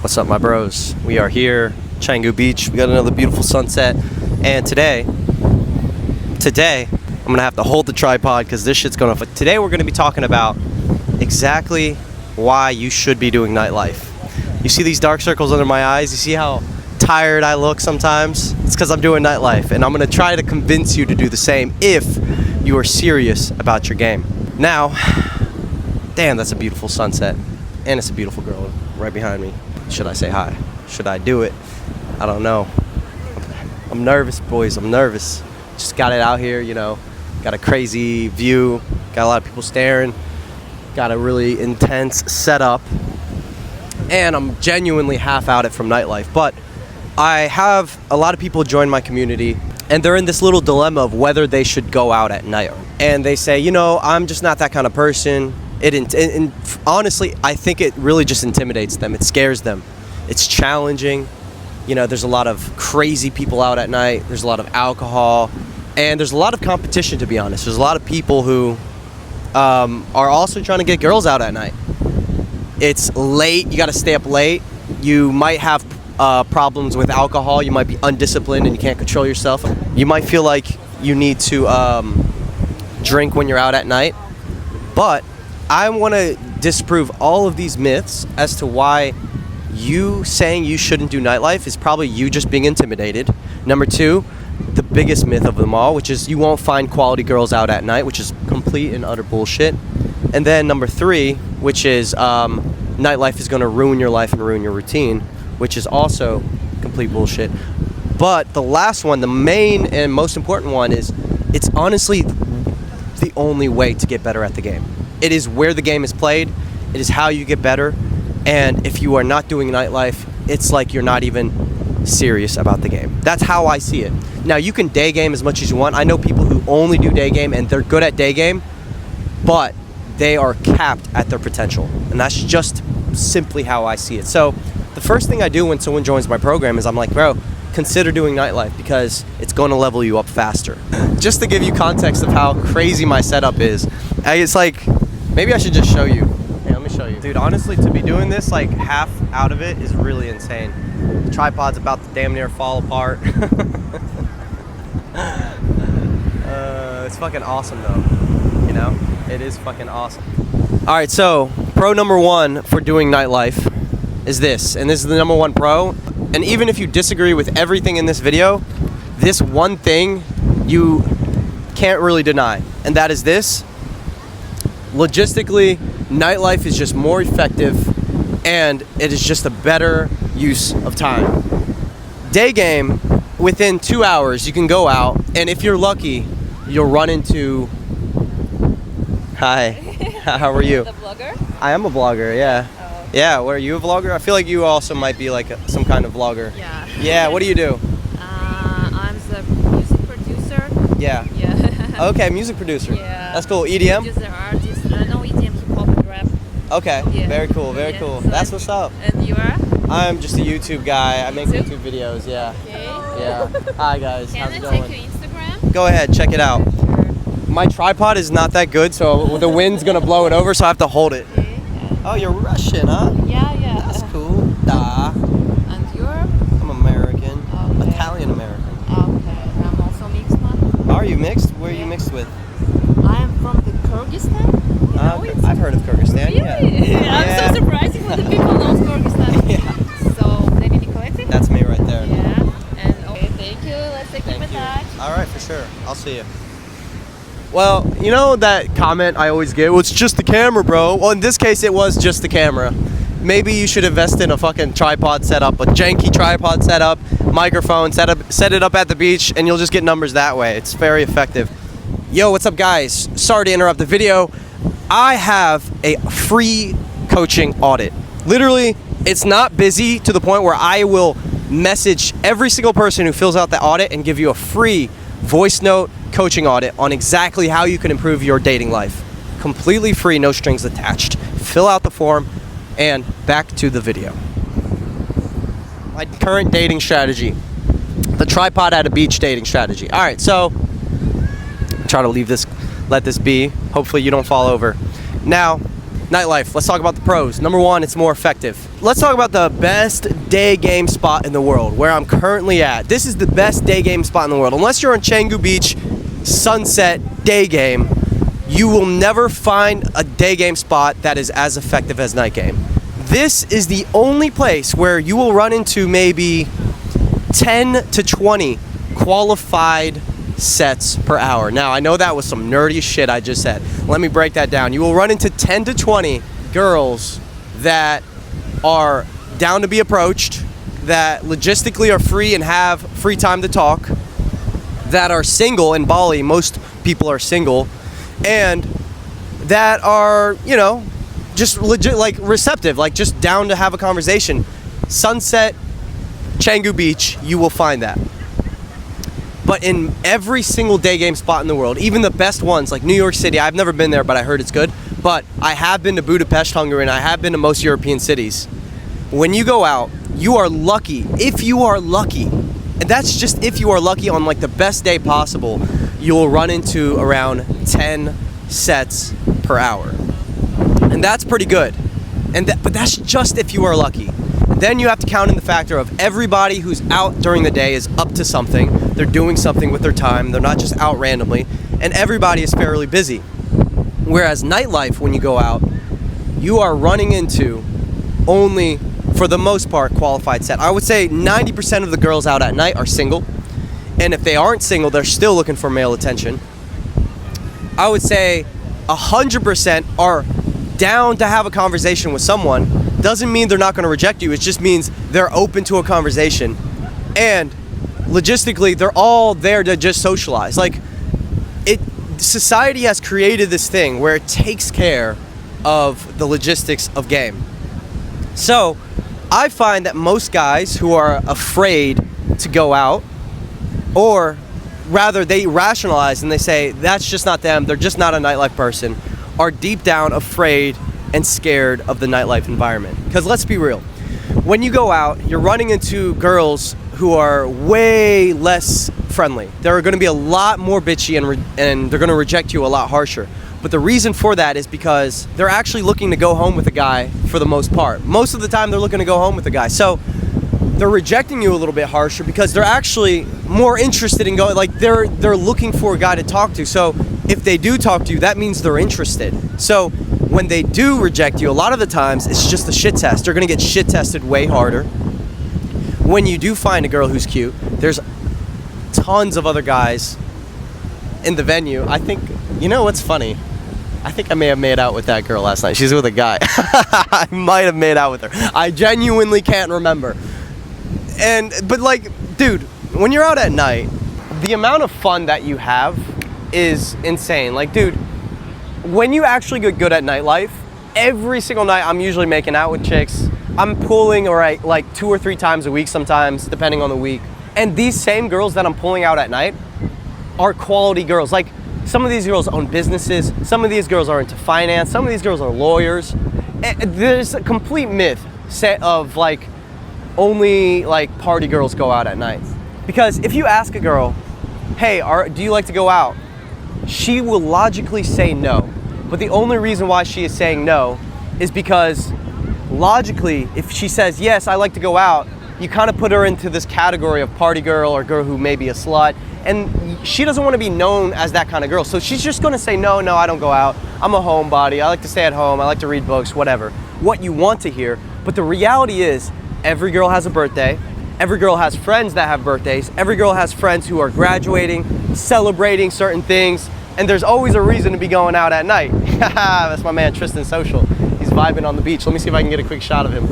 What's up, my bros? We are here, Canggu Beach. We got another beautiful sunset. And today, I'm gonna have to hold the tripod because this shit's gonna... Today we're gonna be talking about exactly why you should be doing nightlife. You see these dark circles under my eyes? You see how tired I look sometimes? It's because I'm doing nightlife, and I'm gonna try to convince you to do the same if you are serious about your game. Now, damn, that's a beautiful sunset. And it's a beautiful girl right behind me. Should I say hi? Should I do it? I don't know. I'm nervous, boys. I'm nervous. Just got it out here, you know. Got a crazy view. Got a lot of people staring. Got a really intense setup. And I'm genuinely half out it from nightlife. But I have a lot of people join my community, and they're in this little dilemma of whether they should go out at night. And they say, you know, I'm just not that kind of person. And honestly, I think it really just intimidates them. It scares them. It's challenging. You know, there's a lot of crazy people out at night. There's a lot of alcohol. And there's a lot of competition, to be honest. There's a lot of people who are also trying to get girls out at night. It's late. You got to stay up late. You might have problems with alcohol. You might be undisciplined and you can't control yourself. You might feel like you need to drink when you're out at night. But I want to disprove all of these myths as to why you saying you shouldn't do nightlife is probably you just being intimidated. Number two, the biggest myth of them all, which is you won't find quality girls out at night, which is complete and utter bullshit. And then number three, which is nightlife is going to ruin your life and ruin your routine, which is also complete bullshit. But the last one, the main and most important one, is it's honestly the only way to get better at the game. It is where the game is played. It is how you get better. And if you are not doing nightlife, it's like you're not even serious about the game. That's how I see it. Now, you can day game as much as you want. I know people who only do day game, and they're good at day game, but they are capped at their potential. And that's just simply how I see it. So the first thing I do when someone joins my program is I'm like, bro, consider doing nightlife because it's going to level you up faster. Just to give you context of how crazy my setup is, it's like, maybe I should just show you. Hey, let me show you. Dude, honestly, to be doing this, like, half out of it is really insane. The tripod's about to damn near fall apart. It's fucking awesome, though. You know? It is fucking awesome. All right, so pro number one for doing nightlife is this. And this is the number one pro. And even if you disagree with everything in this video, this one thing you can't really deny. And that is this. Logistically, nightlife is just more effective, and it is just a better use of time. Day game, within 2 hours, you can go out, and if you're lucky, you'll run into... Hi. How are you? The blogger? I am a vlogger, yeah. Oh. Yeah, are you a vlogger? I feel like you also might be like some kind of vlogger. Yeah. Yeah, what do you do? I'm the music producer. Yeah. Yeah. Okay, music producer. Yeah. That's cool. EDM? Producer, artist, no EDM, hip hop and rap. Okay, Yeah. very cool, very Yeah, cool. so That's what's up. And you are? I'm just a YouTube guy. I make YouTube? YouTube videos, yeah. Okay. Yeah. Hi guys, Can how's I it take going? your Instagram? Go ahead, check it out. Sure. My tripod is not that good, so the wind's gonna blow it over, so I have to hold it. Okay. Oh, you're Russian, huh? Yeah, yeah. That's cool. Da. And you're? I'm American. Okay. Italian American. Okay. I'm also mixed one. Are you mixed? Where are you mixed with? I am from the Kyrgyzstan. You know it? I've heard of Kyrgyzstan, Really? yeah. I'm so surprised for the people knows Kyrgyzstan. Yeah. So, Lenny Nikolaitik? That's me right there. Yeah. And okay, thank you. Let's keep in Thank you. touch. All right, for sure. I'll see you. Well, you know that comment I always get, well, it's just the camera, bro. Well, in this case, it was just the camera. Maybe you should invest in a fucking tripod setup, a janky tripod setup, microphone, set it up at the beach, and you'll just get numbers that way. It's very effective. Yo, what's up, guys? Sorry to interrupt the video. I have a free coaching audit. Literally, it's not busy to the point where I will message every single person who fills out the audit and give you a free voice note coaching audit on exactly how you can improve your dating life. Completely free, no strings attached. Fill out the form, and back to the video. My current dating strategy. The tripod at a beach dating strategy. All right, so try to let this be. Hopefully you don't fall over. Now, Nightlife. Let's talk about the pros. Number one, it's more effective. Let's talk about the best day game spot in the world, where I'm currently at. This is the best day game spot in the world. Unless you're in Canggu Beach, sunset day game, you will never find a day game spot that is as effective as night game. This is the only place where you will run into maybe 10 to 20 qualified sets per hour. Now, I know that was some nerdy shit I just said. Let me break that down. You will run into 10 to 20 girls that are down to be approached, that logistically are free and have free time to talk, that are single in Bali. Most people are single, and that are, you know, just legit, like receptive, like just down to have a conversation. Sunset, Canggu Beach, you will find that. But in every single day game spot in the world, even the best ones like New York City, I've never been there, but I heard it's good. But I have been to Budapest, Hungary, and I have been to most European cities. When you go out, you are lucky, if you are lucky, and that's just if you are lucky, on like the best day possible, you'll run into around 10 sets per hour. And that's pretty good. But that's just if you are lucky. Then you have to count in the factor of everybody who's out during the day is up to something. They're doing something with their time. They're not just out randomly. And everybody is fairly busy. Whereas nightlife, when you go out, you are running into only, for the most part, qualified set. I would say 90% of the girls out at night are single. And if they aren't single, they're still looking for male attention. I would say 100% are down to have a conversation with someone. Doesn't mean they're not going to reject you. It just means they're open to a conversation. And logistically, they're all there to just socialize. Like, society has created this thing where it takes care of the logistics of game. So I find that most guys who are afraid to go out, or rather they rationalize and they say that's just not them, they're just not a nightlife person, are deep down afraid and scared of the nightlife environment. Because let's be real, when you go out, you're running into girls who are way less friendly. They're going to be a lot more bitchy, and they're going to reject you a lot harsher. But the reason for that is because they're actually looking to go home with a guy for the most part. Most of the time they're looking to go home with a guy. So they're rejecting you a little bit harsher because they're actually more interested in going, like they're looking for a guy to talk to. So if they do talk to you, that means they're interested. So when they do reject you, a lot of the times it's just a shit test. They're gonna get shit tested way harder. When you do find a girl who's cute, there's tons of other guys in the venue. I think, you know what's funny? I think I may have made out with that girl last night. She's with a guy. I might have made out with her. I genuinely can't remember. But like, dude, when you're out at night, the amount of fun that you have is insane. Like, dude, when you actually get good at nightlife, every single night I'm usually making out with chicks. I'm pulling like 2 or 3 times a week sometimes, depending on the week. And these same girls that I'm pulling out at night are quality girls. Like, some of these girls own businesses. Some of these girls are into finance. Some of these girls are lawyers. There's a complete myth set of like only like party girls go out at night. Because if you ask a girl, hey, do you like to go out? She will logically say no. But the only reason why she is saying no is because logically, if she says, yes, I like to go out, you kind of put her into this category of party girl or girl who may be a slut. And she doesn't want to be known as that kind of girl. So she's just going to say, no, I don't go out. I'm a homebody. I like to stay at home. I like to read books, whatever. What you want to hear. But the reality is, every girl has a birthday. Every girl has friends that have birthdays. Every girl has friends who are graduating, celebrating certain things. And there's always a reason to be going out at night. That's my man Tristan Social. He's vibing on the beach. Let me see if I can get a quick shot of him.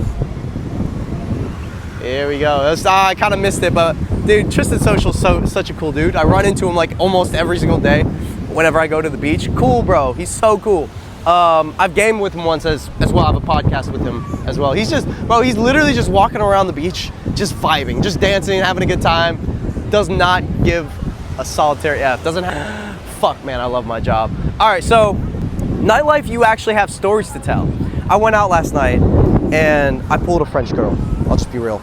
Here we go. I kind of missed it, but dude, Tristan Social's such a cool dude. I run into him like almost every single day whenever I go to the beach. Cool, bro. He's so cool. I've gamed with him once as well. I have a podcast with him as well. He's literally just walking around the beach, just vibing, just dancing, having a good time. Does not give a solitary F. Fuck, man, I love my job. All right, so nightlife, you actually have stories to tell. I went out last night and I pulled a French girl. I'll just be real.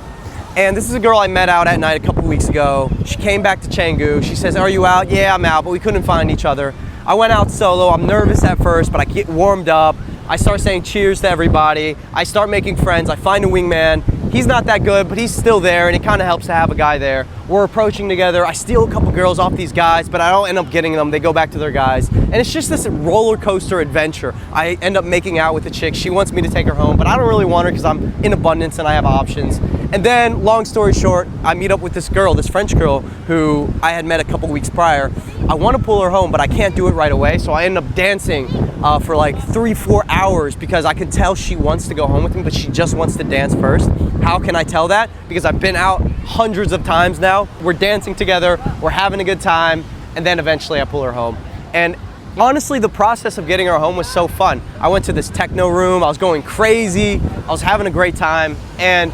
And this is a girl I met out at night a couple weeks ago. She came back to Canggu. She says, are you out? Yeah, I'm out, but we couldn't find each other. I went out solo. I'm nervous at first, but I get warmed up. I start saying cheers to everybody. I start making friends. I find a wingman. He's not that good, but he's still there, and it kind of helps to have a guy there. We're approaching together. I steal a couple girls off these guys, but I don't end up getting them. They go back to their guys. And it's just this roller coaster adventure. I end up making out with the chick. She wants me to take her home, but I don't really want her because I'm in abundance and I have options. And then, long story short, I meet up with this girl, this French girl, who I had met a couple weeks prior. I want to pull her home, but I can't do it right away, so I end up dancing for like 3-4 hours because I can tell she wants to go home with me, but she just wants to dance first. How can I tell that? Because I've been out hundreds of times now. We're dancing together, we're having a good time, and then eventually I pull her home. And honestly, the process of getting her home was so fun. I went to this techno room, I was going crazy, I was having a great time, and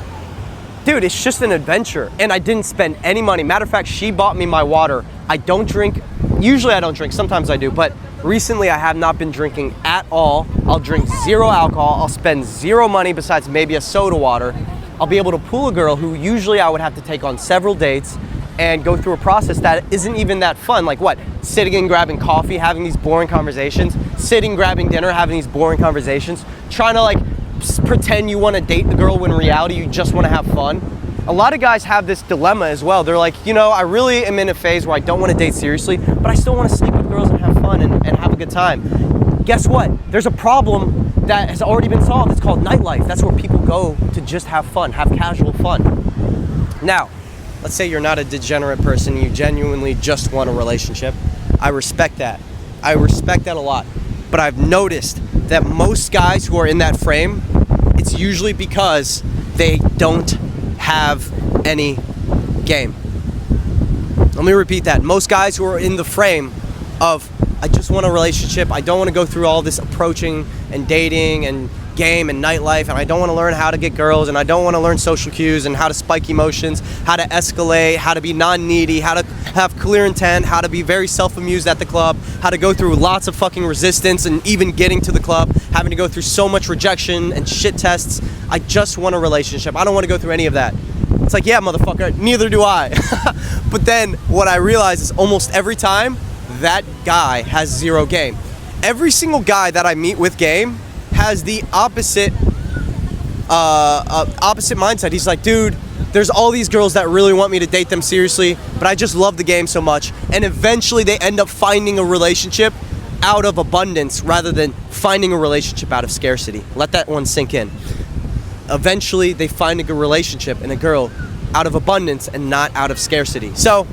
dude, it's just an adventure, and I didn't spend any money. Matter of fact, she bought me my water. I don't drink. Usually I don't drink, sometimes I do, but recently I have not been drinking at all. I'll drink 0 alcohol, I'll spend 0 money besides maybe a soda water. I'll be able to pull a girl who usually I would have to take on several dates and go through a process that isn't even that fun. Like what? Sitting and grabbing coffee, having these boring conversations, sitting, grabbing dinner, having these boring conversations, trying to like pretend you want to date the girl when in reality you just want to have fun. A lot of guys have this dilemma as well. They're like, you know, I really am in a phase where I don't want to date seriously, but I still want to sleep with girls and have fun and have a good time. Guess what? There's a problem that has already been solved. It's called nightlife. That's where people go to just have fun, have casual fun. Now, let's say you're not a degenerate person, you genuinely just want a relationship. I respect that. I respect that a lot. But I've noticed that most guys who are in that frame, it's usually because they don't have any game. Let me repeat that. Most guys who are in the frame of, I just want a relationship, I don't want to go through all this approaching and dating and game and nightlife, and I don't want to learn how to get girls, and I don't want to learn social cues and how to spike emotions, how to escalate, how to be non-needy, how to have clear intent, how to be very self-amused at the club, how to go through lots of fucking resistance and even getting to the club, having to go through so much rejection and shit tests. I just want a relationship. I don't want to go through any of that. It's like, yeah, motherfucker, neither do I. But then what I realize is almost every time that guy has 0 game. Every single guy that I meet with game has the opposite mindset. He's like, dude, there's all these girls that really want me to date them seriously, but I just love the game so much. And eventually they end up finding a relationship out of abundance rather than finding a relationship out of scarcity. Let that one sink in. Eventually they find a good relationship and a girl out of abundance and not out of scarcity. So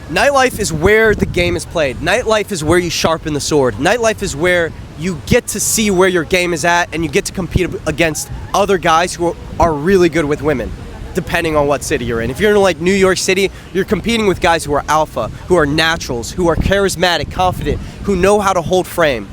nightlife is where the game is played. Nightlife is where you sharpen the sword. Nightlife is where you get to see where your game is at, and you get to compete against other guys who are really good with women, depending on what city you're in. If you're in like New York City, you're competing with guys who are alpha, who are naturals, who are charismatic, confident, who know how to hold frame.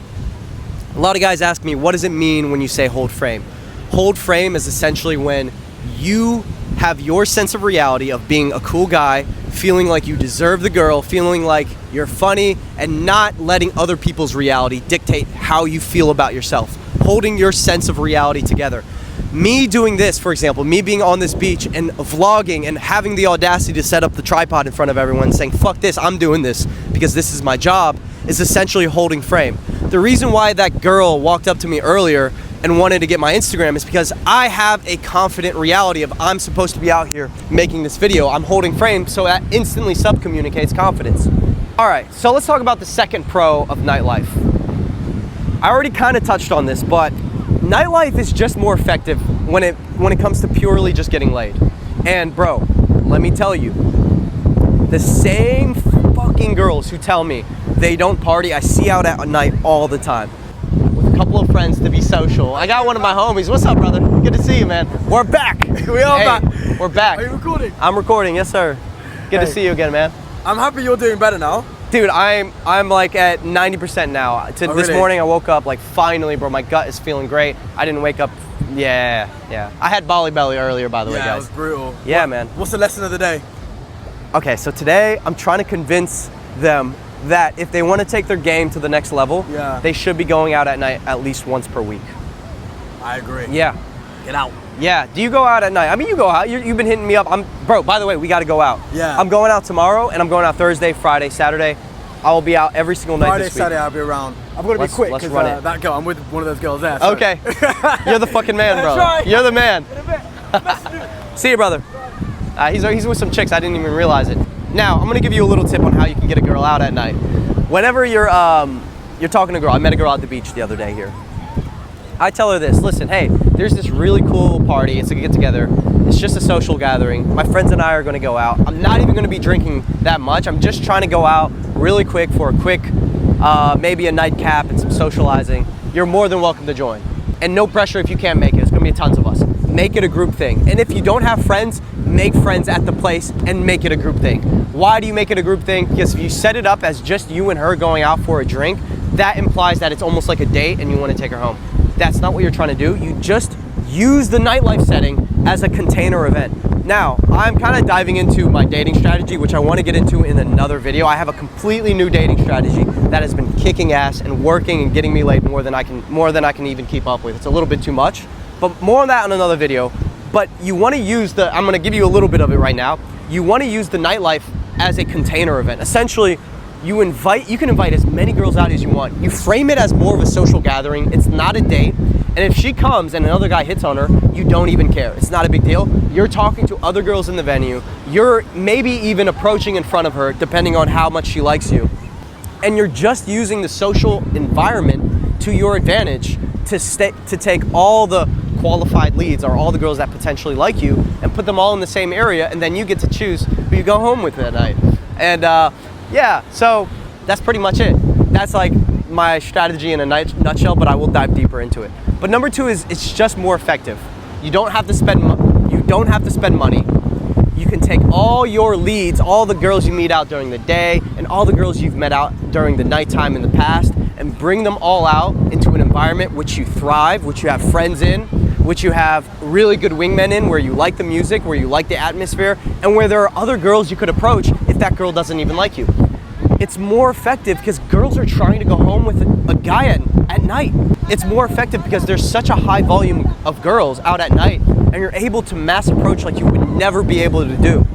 A lot of guys ask me, what does it mean when you say hold frame? Hold frame is essentially when you have your sense of reality of being a cool guy, feeling like you deserve the girl, feeling like you're funny, and not letting other people's reality dictate how you feel about yourself. Holding your sense of reality together. Me doing this, for example, me being on this beach and vlogging and having the audacity to set up the tripod in front of everyone saying, fuck this, I'm doing this because this is my job, is essentially holding frame. The reason why that girl walked up to me earlier and wanted to get my Instagram is because I have a confident reality of I'm supposed to be out here making this video. I'm holding frame, so that instantly sub-communicates confidence. All right, so let's talk about the second pro of nightlife. I already kind of touched on this, but nightlife is just more effective when it comes to purely just getting laid. And bro, let me tell you, the same fucking girls who tell me they don't party, I see out at night all the time. Couple of friends to be social. I got one of my homies. What's up, brother? Good to see you, man. We're back. We are back. We're back. Are you recording? I'm recording, yes sir. Good to see you again, man. I'm happy you're doing better now. Dude, I'm like at 90% now. This really? morning I woke up like finally, bro. My gut is feeling great. I didn't wake up. Yeah. I had Bali Belly earlier, by the way, guys. Yeah, it was brutal. Yeah, man. What's the lesson of the day? Okay, so today I'm trying to convince them that if they want to take their game to the next level, they should be going out at night at least once per week. I agree. Yeah. Get out. Yeah. Do you go out at night? I mean, you go out. You've been hitting me up. Bro, by the way, we got to go out. Yeah. I'm going out tomorrow, and I'm going out Thursday, Friday, Saturday. I will be out every single night Friday, this week. Saturday, I'll be around. I'm going to be Let's- quick let's because run it. that girl, I'm with one of those girls there. So. Okay. You're the fucking man, That's brother. right. You're the man. See you, brother. He's with some chicks. I didn't even realize it. Now, I'm gonna give you a little tip on how you can get a girl out at night. Whenever you're talking to a girl, I met a girl at the beach the other day here. I tell her this, listen, hey, there's this really cool party. It's a get together. It's just a social gathering. My friends and I are gonna go out. I'm not even gonna be drinking that much. I'm just trying to go out really quick for a quick, maybe a nightcap and some socializing. You're more than welcome to join. And no pressure if you can't make it. It's gonna be tons of us. Make it a group thing. And if you don't have friends, make friends at the place and make it a group thing. Why do you make it a group thing? Because if you set it up as just you and her going out for a drink, that implies that it's almost like a date and you want to take her home. That's not what you're trying to do. You just use the nightlife setting as a container event. Now, I'm kind of diving into my dating strategy, which I want to get into in another video. I have a completely new dating strategy that has been kicking ass and working and getting me laid more than I can even keep up with. It's a little bit too much, but more on that in another video. But you want to use I'm going to give you a little bit of it right now. You want to use the nightlife as a container event. Essentially, you can invite as many girls out as you want. You frame it as more of a social gathering. It's not a date. And if she comes and another guy hits on her, you don't even care. It's not a big deal. You're talking to other girls in the venue. You're maybe even approaching in front of her, depending on how much she likes you. And you're just using the social environment to your advantage to take all the qualified leads or all the girls that potentially like you and put them all in the same area, and then you get to choose who you go home with that night. And yeah, so that's pretty much it. That's like my strategy in a nutshell, but I will dive deeper into it. But number two is it's just more effective. You don't have to spend money. You can take all your leads, all the girls you meet out during the day and all the girls you've met out during the nighttime in the past, and bring them all out into an environment which you thrive, which you have friends in, which you have really good wingmen in, where you like the music, where you like the atmosphere, and where there are other girls you could approach if that girl doesn't even like you. It's more effective because girls are trying to go home with a guy at night. It's more effective because there's such a high volume of girls out at night, and you're able to mass approach like you would never be able to do.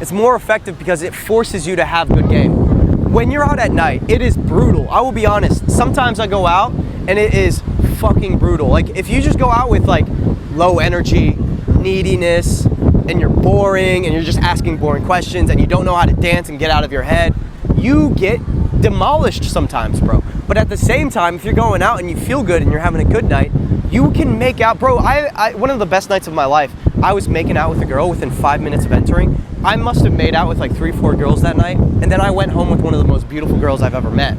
It's more effective because it forces you to have good game. When you're out at night, it is brutal. I will be honest. Sometimes I go out and it is fucking brutal. Like if you just go out with like low energy, neediness, and you're boring and you're just asking boring questions and you don't know how to dance and get out of your head, you get demolished sometimes, bro. But at the same time, if you're going out and you feel good and you're having a good night, you can make out, bro. One of the best nights of my life, I was making out with a girl within 5 minutes of entering. I must have made out with like 3-4 girls that night, and then I went home with one of the most beautiful girls I've ever met.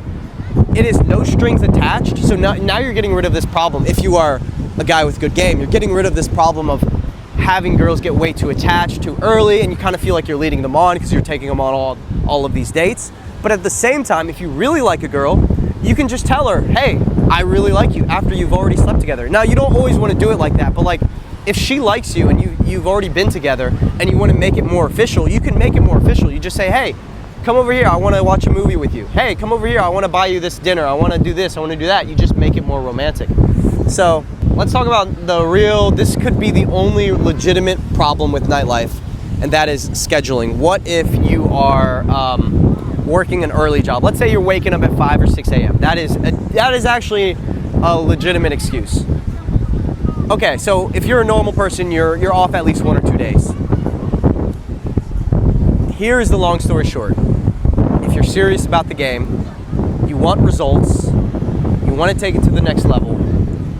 It is no strings attached, so now you're getting rid of this problem. If you are a guy with good game, you're getting rid of this problem of having girls get way too attached too early, and you kind of feel like you're leading them on because you're taking them on all of these dates. But at the same time, if you really like a girl, you can just tell her, hey, I really like you, after you've already slept together. Now, you don't always want to do it like that, but like, if she likes you and you've already been together and you want to make it more official, you can make it more official. You just say, hey, come over here, I want to watch a movie with you. Hey, come over here, I want to buy you this dinner. I want to do this, I want to do that. You just make it more romantic. So let's talk about this could be the only legitimate problem with nightlife, and that is scheduling. What if you are working an early job? Let's say you're waking up at 5 or 6 a.m. That is actually a legitimate excuse. Okay, so if you're a normal person, you're off at least 1 or 2 days. Here is the long story short. If you're serious about the game, you want results, you want to take it to the next level,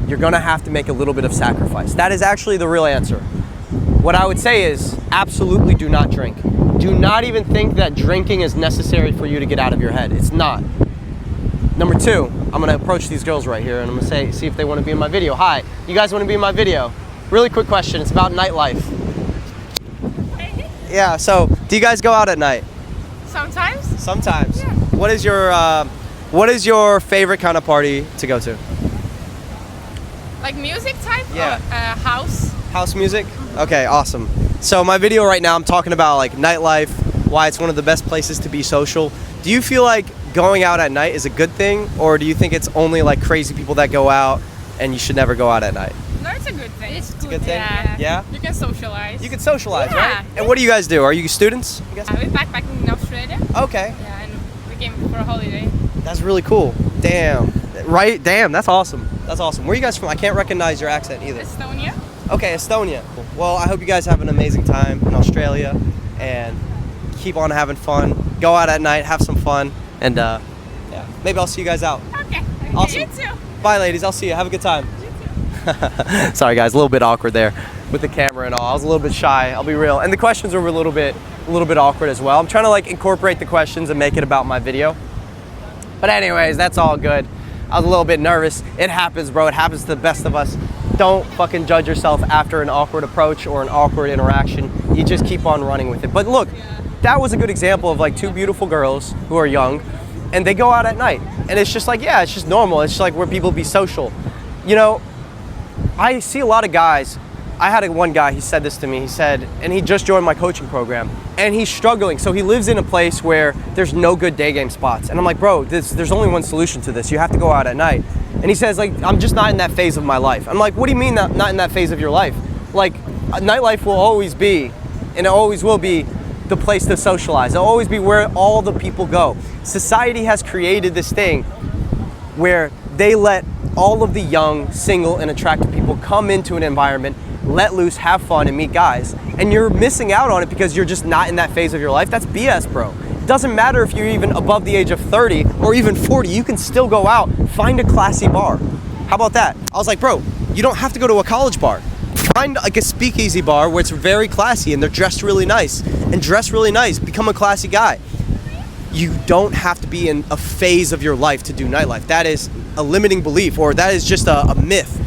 you're gonna have to make a little bit of sacrifice. That is actually the real answer. What I would say is absolutely do not drink. Do not even think that drinking is necessary for you to get out of your head. It's not. Number two, I'm gonna approach these girls right here and I'm gonna see if they wanna be in my video. Hi, you guys wanna be in my video? Really quick question, it's about nightlife. Yeah, so do you guys go out at night? Sometimes. Sometimes. Yeah. What is your favorite kind of party to go to? Like music type? Yeah. Or, house. House music? Okay, awesome. So my video right now, I'm talking about like nightlife, why it's one of the best places to be social. Do you feel like going out at night is a good thing, or do you think it's only like crazy people that go out and you should never go out at night? No, it's a good thing. It's a good thing? Yeah. Yeah? You can socialize. You can socialize, Yeah. right? And what do you guys do? Are you students? I guess? We're backpacking in Australia. Okay. Yeah, and we came for a holiday. That's really cool. Damn. Right? Damn, that's awesome. That's awesome. Where are you guys from? I can't recognize your accent either. Estonia. Okay, Estonia. Well, I hope you guys have an amazing time in Australia and keep on having fun. Go out at night, have some fun, and yeah, maybe I'll see you guys out. Okay. Awesome. You too. Bye, ladies. I'll see you. Have a good time. You too. Sorry, guys. A little bit awkward there with the camera and all. I was a little bit shy. I'll be real. And the questions were a little bit awkward as well. I'm trying to like incorporate the questions and make it about my video. But anyways, that's all good. I was a little bit nervous. It happens, bro. It happens to the best of us. Don't fucking judge yourself after an awkward approach or an awkward interaction. You just keep on running with it. But look, that was a good example of like two beautiful girls who are young and they go out at night. And it's just like, yeah, it's just normal. It's just like where people be social. You know, I see a lot of guys. I had one guy, he said this to me. He said, and he just joined my coaching program and he's struggling. So he lives in a place where there's no good day game spots. And I'm like, bro, there's only one solution to this. You have to go out at night. And he says, like, I'm just not in that phase of my life. I'm like, what do you mean not in that phase of your life? Like, nightlife will always be, and it always will be, the place to socialize. It'll always be where all the people go. Society has created this thing where they let all of the young, single, and attractive people come into an environment, let loose, have fun, and meet guys. And you're missing out on it because you're just not in that phase of your life. That's BS, bro. It doesn't matter if you're even above the age of 30 or even 40, you can still go out, find a classy bar. How about that? I was like, bro, you don't have to go to a college bar. Find like a speakeasy bar where it's very classy and they're dressed really nice. And dress really nice, become a classy guy. You don't have to be in a phase of your life to do nightlife. That is a limiting belief, or that is just a myth.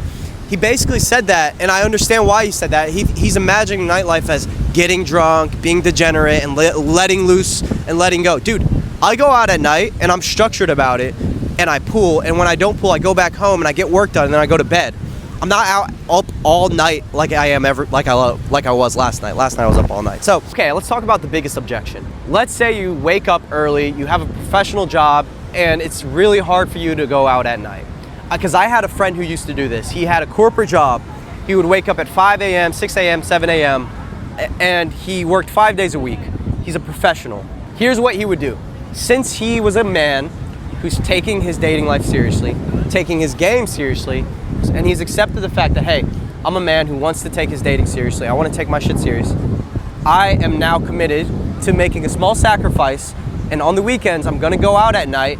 He basically said that, and I understand why he said that. He's imagining nightlife as getting drunk, being degenerate, and letting loose and letting go. Dude, I go out at night, and I'm structured about it, and I pool, and when I don't pool, I go back home, and I get work done, and then I go to bed. I'm not out up all night like I was last night. Last night I was up all night. So, okay, let's talk about the biggest objection. Let's say you wake up early, you have a professional job, and it's really hard for you to go out at night. Because I had a friend who used to do this. He had a corporate job. He would wake up at 5 a.m., 6 a.m., 7 a.m., and he worked 5 days a week. He's a professional. Here's what he would do. Since he was a man who's taking his dating life seriously, taking his game seriously, and he's accepted the fact that, hey, I'm a man who wants to take his dating seriously. I want to take my shit serious. I am now committed to making a small sacrifice, and on the weekends, I'm gonna go out at night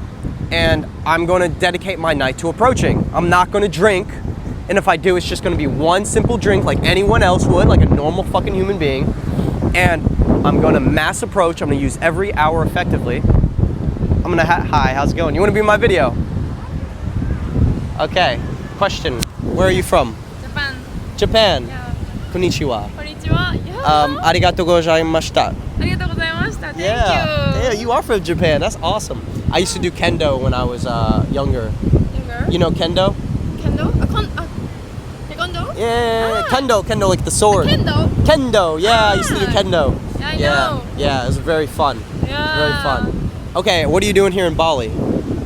and I'm going to dedicate my night to approaching. I'm not going to drink, and if I do, it's just going to be one simple drink like anyone else would, like a normal fucking human being, and I'm going to mass approach. I'm going to use every hour effectively. I'm going to, hi, how's it going? You want to be in my video? Okay, question. Where are you from? Japan. Japan. Yeah. Konnichiwa. Konnichiwa. Yeah. Arigatou gozaimashita. Arigatou gozaimashita. Thank you. Yeah, you are from Japan. That's awesome. I used to do kendo when I was younger. Younger? You know kendo? Kendo? Taekwondo? Yeah, kendo like the sword. Kendo? Yeah, I used to do kendo. Yeah, I know. Yeah, it was very fun. Yeah. Very fun. Okay, what are you doing here in Bali?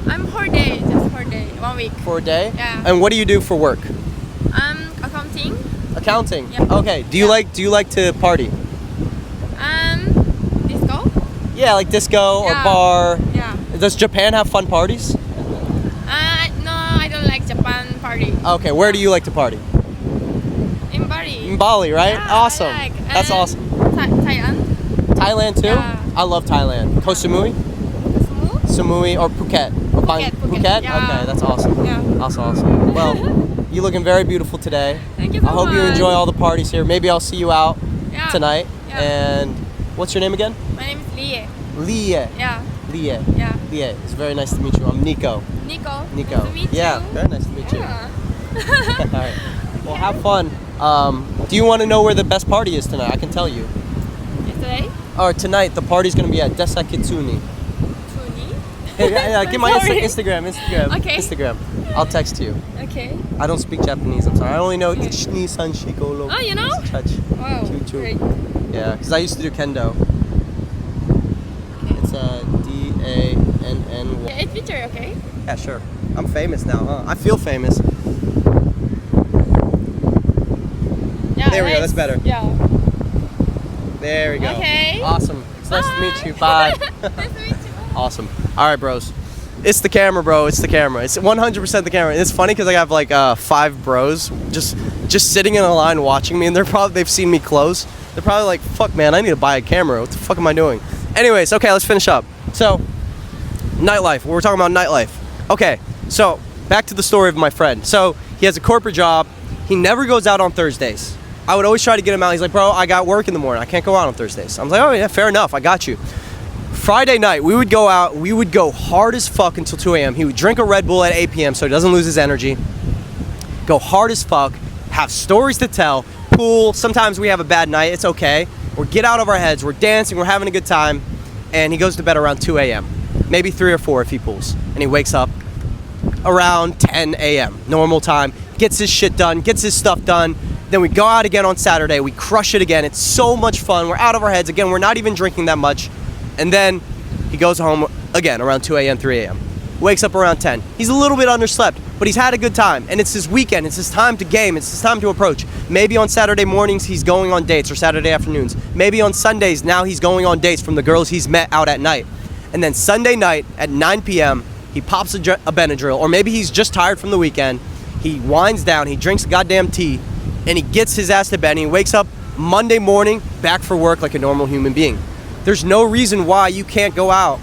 I'm 4 days, just 4 days, 1 week. For a day? Yeah. And what do you do for work? Accounting. Accounting? Yeah. Okay, do you like to party? Disco? Yeah, like disco or Yeah. bar. Yeah. Does Japan have fun parties? No, I don't like Japan party. Okay, where do you like to party? In Bali. In Bali, right? Yeah, Awesome. I like. That's awesome. Thailand. Thailand too? Yeah. I love Thailand. Koh Samui? Samui or Phuket? Phuket. Yeah. Okay, that's awesome. Yeah. That's awesome. Well, you're looking very beautiful today. Thank you so I hope much. you enjoy all the parties here. Maybe I'll see you out Yeah. tonight. Yeah. And what's your name again? My name is Lie. Lie. Yeah. Lie. Yeah. Lie. It's very nice to meet you. I'm Nico. Nico. Nico. Nice to meet Yeah, you. very nice to meet you. Yeah. All right. Well, have fun. Do you want to know where the best party is tonight? I can tell you. Yesterday? Or tonight, the party's going to be at Desa Kitsuni. Tuni? Yeah, give my Sorry. Instagram. Okay. Instagram. I'll text you. Okay. I don't speak Japanese, I'm sorry. I only know Ichni San Shikolo. Oh, you know? Wow. Choo-choo. Great. Yeah, because I used to do kendo. Okay. It's D-A-N-N-Y. Yeah, it's picture, okay? Yeah, sure. I'm famous now, huh? I feel famous. Yeah, There we go, that's better. Yeah. There we go. Okay. Awesome. It's nice to meet you. Bye. Bye. Nice to meet you. Awesome. All right, bros. It's the camera, bro. It's the camera. It's 100% the camera. And it's funny because I have like 5 bros just sitting in a line watching me, and they've seen me close. They're probably like, fuck, man, I need to buy a camera. What the fuck am I doing? Anyways, okay, let's finish up. So, nightlife. We're talking about nightlife. Okay, so back to the story of my friend. So he has a corporate job. He never goes out on Thursdays. I would always try to get him out. He's like, bro, I got work in the morning. I can't go out on Thursdays. I was like, oh yeah, fair enough. I got you. Friday night, we would go out. We would go hard as fuck until 2 a.m. He would drink a Red Bull at 8 p.m. so he doesn't lose his energy. Go hard as fuck. Have stories to tell. Pool. Sometimes we have a bad night. It's okay. We get out of our heads. We're dancing. We're having a good time. And he goes to bed around 2 a.m. Maybe 3 or 4 if he pools. And he wakes up around 10 a.m. Normal time. Gets his shit done. Gets his stuff done. Then we go out again on Saturday. We crush it again. It's so much fun. We're out of our heads. Again, we're not even drinking that much. And then he goes home again around 2 a.m., 3 a.m. Wakes up around 10. He's a little bit underslept, but he's had a good time. And it's his weekend. It's his time to game. It's his time to approach. Maybe on Saturday mornings he's going on dates, or Saturday afternoons. Maybe on Sundays now he's going on dates from the girls he's met out at night. And then Sunday night at 9 p.m. he pops a Benadryl, or maybe he's just tired from the weekend. He winds down. He drinks goddamn tea. And he gets his ass to bed, and he wakes up Monday morning back for work like a normal human being. There's no reason why you can't go out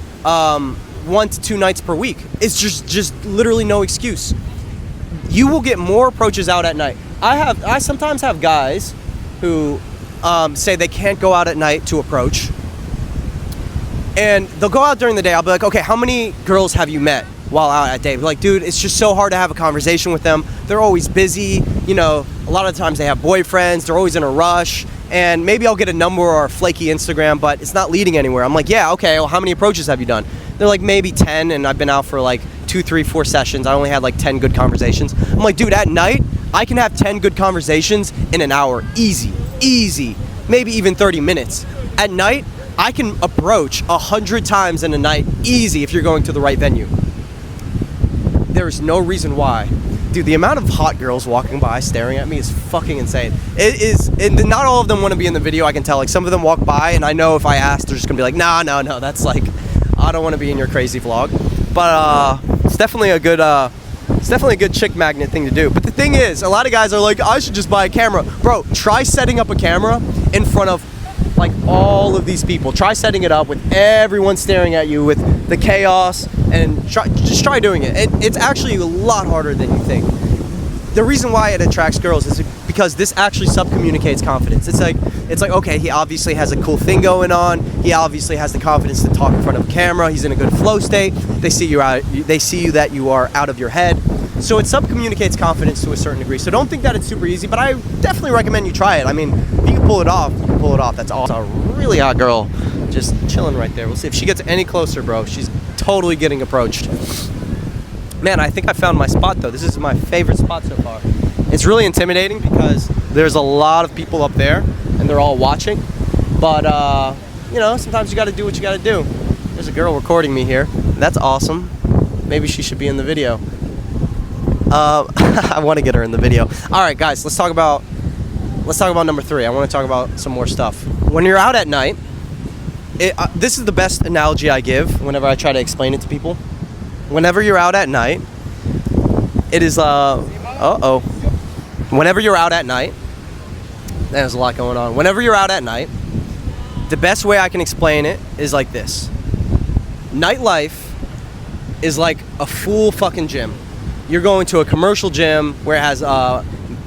1 to 2 nights per week. It's just literally no excuse. You will get more approaches out at night. I sometimes have guys who say they can't go out at night to approach, and they'll go out during the day. I'll be like, okay, how many girls have you met while out at day? Like, dude, it's just so hard to have a conversation with them. They're always busy. You know, a lot of times they have boyfriends. They're always in a rush. And maybe I'll get a number or a flaky Instagram, but it's not leading anywhere. I'm like, yeah, okay, well, how many approaches have you done? They're like, maybe 10, and I've been out for like 2, 3, 4 sessions. I only had like 10 good conversations. I'm like, dude, at night, I can have 10 good conversations in an hour. Easy. Maybe even 30 minutes. At night, I can approach 100 times in a night, easy, if you're going to the right venue. There's no reason why. Dude, the amount of hot girls walking by staring at me is fucking insane. It is, and not all of them want to be in the video, I can tell. Like, some of them walk by, and I know if I ask, they're just gonna be like, no, that's like, I don't want to be in your crazy vlog. But it's definitely a good chick magnet thing to do. But the thing is, a lot of guys are like, I should just buy a camera. Bro, try setting up a camera in front of like all of these people. Try setting it up with everyone staring at you, with the chaos, and try doing it. It's actually a lot harder than you think. The reason why it attracts girls is because this actually sub-communicates confidence. It's like, okay, he obviously has a cool thing going on. He obviously has the confidence to talk in front of a camera. He's in a good flow state. They see you that you are out of your head. So it sub-communicates confidence to a certain degree. So don't think that it's super easy, but I definitely recommend you try it. I mean, if you can pull it off, you can pull it off. That's awesome. A really hot girl just chilling right there. We'll see if she gets any closer, bro. She's totally getting approached. Man, I think I found my spot, though. This is my favorite spot so far. It's really intimidating because there's a lot of people up there, and they're all watching. But, you know, sometimes you got to do what you got to do. There's a girl recording me here. That's awesome. Maybe she should be in the video. I want to get her in the video. All right, guys, let's talk about number 3. I want to talk about some more stuff. When you're out at night, this is the best analogy I give whenever I try to explain it to people. Whenever you're out at night, it is whenever you're out at night, there's a lot going on. Whenever you're out at night, the best way I can explain it is like this. Nightlife is like a full fucking gym. You're going to a commercial gym where it has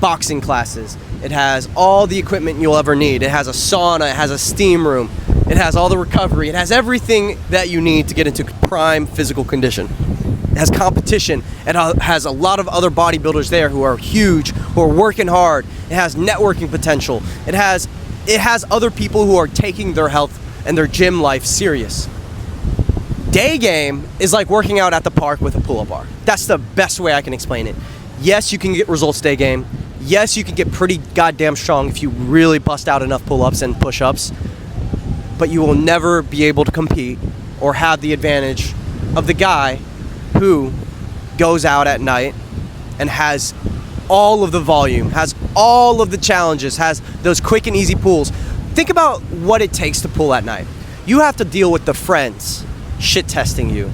boxing classes. It has all the equipment you'll ever need. It has a sauna. It has a steam room. It has all the recovery. It has everything that you need to get into prime physical condition. It has competition. It has a lot of other bodybuilders there who are huge, who are working hard. It has networking potential. It has other people who are taking their health and their gym life serious. Day game is like working out at the park with a pull-up bar. That's the best way I can explain it. Yes, you can get results day game. Yes, you can get pretty goddamn strong if you really bust out enough pull-ups and push-ups. But you will never be able to compete or have the advantage of the guy who goes out at night and has all of the volume, has all of the challenges, has those quick and easy pulls. Think about what it takes to pull at night. You have to deal with the friends shit testing you.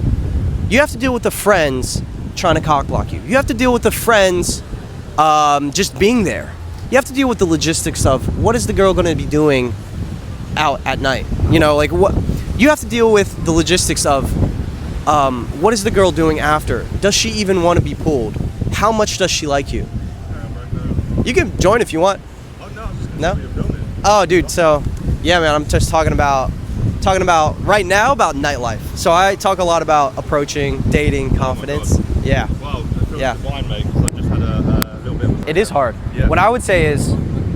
You have to deal with the friends trying to cock block you. You have to deal with the friends just being there. You have to deal with the logistics of what is the girl going to be doing out at night. You know, like what you have to deal with the logistics of what is the girl doing after? Does she even want to be pulled? How much does she like you? You can join if you want. Oh no, I'm just No? filming. Oh, dude. So, yeah, man. I'm just talking about right now about nightlife. So I talk a lot about approaching, dating, confidence. Yeah. Wow, I feel Yeah. divine, mate, because I just had a little bit of a It is hard. Yeah. What I would say is,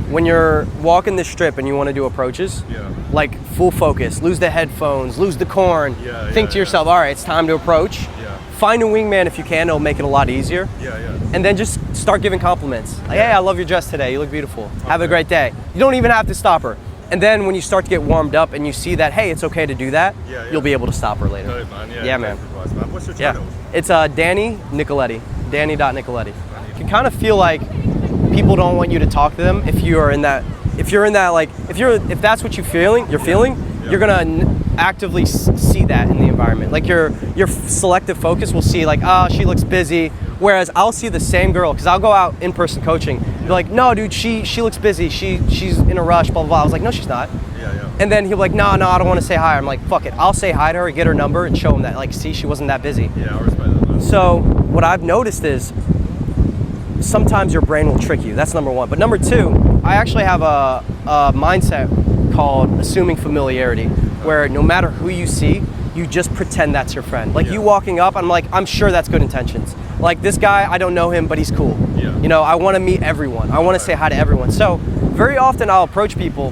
when you're walking the strip and you want to do approaches, Yeah. like full focus, lose the headphones, lose the corn. Yeah, think yeah, to yourself, all right, it's time to approach. Yeah. Find a wingman if you can. It'll make it a lot easier. Yeah, yeah. And then just start giving compliments. Like, hey, I love your dress today. You look beautiful. Have a Okay. great day. You don't even have to stop her. And then when you start to get warmed up and you see that, hey, it's okay to do that, Yeah, yeah. you'll be able to stop her later. Dope, man. Yeah, Yeah, thanks man. for advice, man. What's your Yeah. channel? It's Danny Nicoletti. Danny.Nicoletti. You can kind of feel like people don't want you to talk to them if you're in that like if that's what you're feeling, Yeah. you're gonna actively see that in the environment. Like your selective focus will see like, oh, she looks busy. Whereas I'll see the same girl because I'll go out in-person coaching. Be like, no, dude, she looks busy. She's in a rush. Blah blah blah. I was like, no, she's not. Yeah, yeah. And then he'll be like, no, I don't want to say hi. I'm like, fuck it. I'll say hi to her, get her number, and show him that. Like, see, she wasn't that busy. Yeah, I respect that, man. So what I've noticed is sometimes your brain will trick you. That's number one. But number two, I actually have a mindset called assuming familiarity, where no matter who you see, you just pretend that's your friend. Like Yeah. you walking up, I'm like, I'm sure that's good intentions. Like this guy, I don't know him, but he's cool. Yeah. You know, I want to meet everyone. I want to say hi to everyone. So very often I'll approach people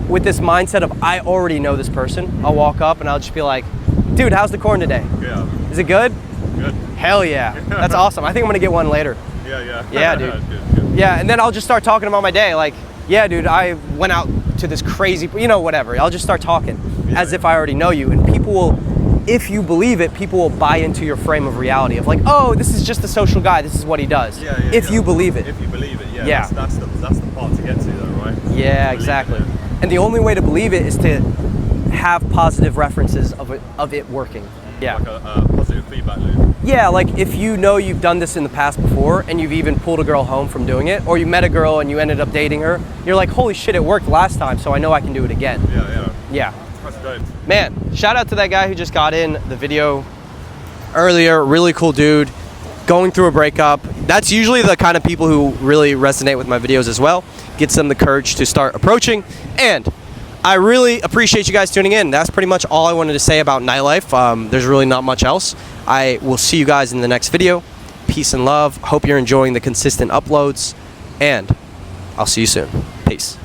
with this mindset of I already know this person. I'll walk up and I'll just be like, dude, how's the corn today? Yeah. Is it good? Good. Hell yeah. That's awesome. I think I'm gonna get one later. Yeah, yeah. Yeah, dude. Good. Yeah, and then I'll just start talking about my day. Like, yeah, dude, I went out to this crazy, you know, whatever. I'll just start talking as if I already know you. And people will, if you believe it, people will buy into your frame of reality of like, oh, this is just a social guy. This is what he does. Yeah, yeah, if yeah. you believe it. If you believe it, yeah. Yeah. That's the part to get to, though, right? Yeah, Believe exactly. it. And the only way to believe it is to have positive references of it working. Yeah. Like a positive feedback loop. Yeah, like if you know you've done this in the past before and you've even pulled a girl home from doing it, or you met a girl and you ended up dating her, you're like, holy shit, it worked last time, so I know I can do it again. Yeah, yeah. Yeah. That's dope. Man, shout out to that guy who just got in the video earlier. Really cool dude. Going through a breakup. That's usually the kind of people who really resonate with my videos as well. Gets them the courage to start approaching. And I really appreciate you guys tuning in. That's pretty much all I wanted to say about nightlife. There's really not much else. I will see you guys in the next video. Peace and love. Hope you're enjoying the consistent uploads. And I'll see you soon. Peace.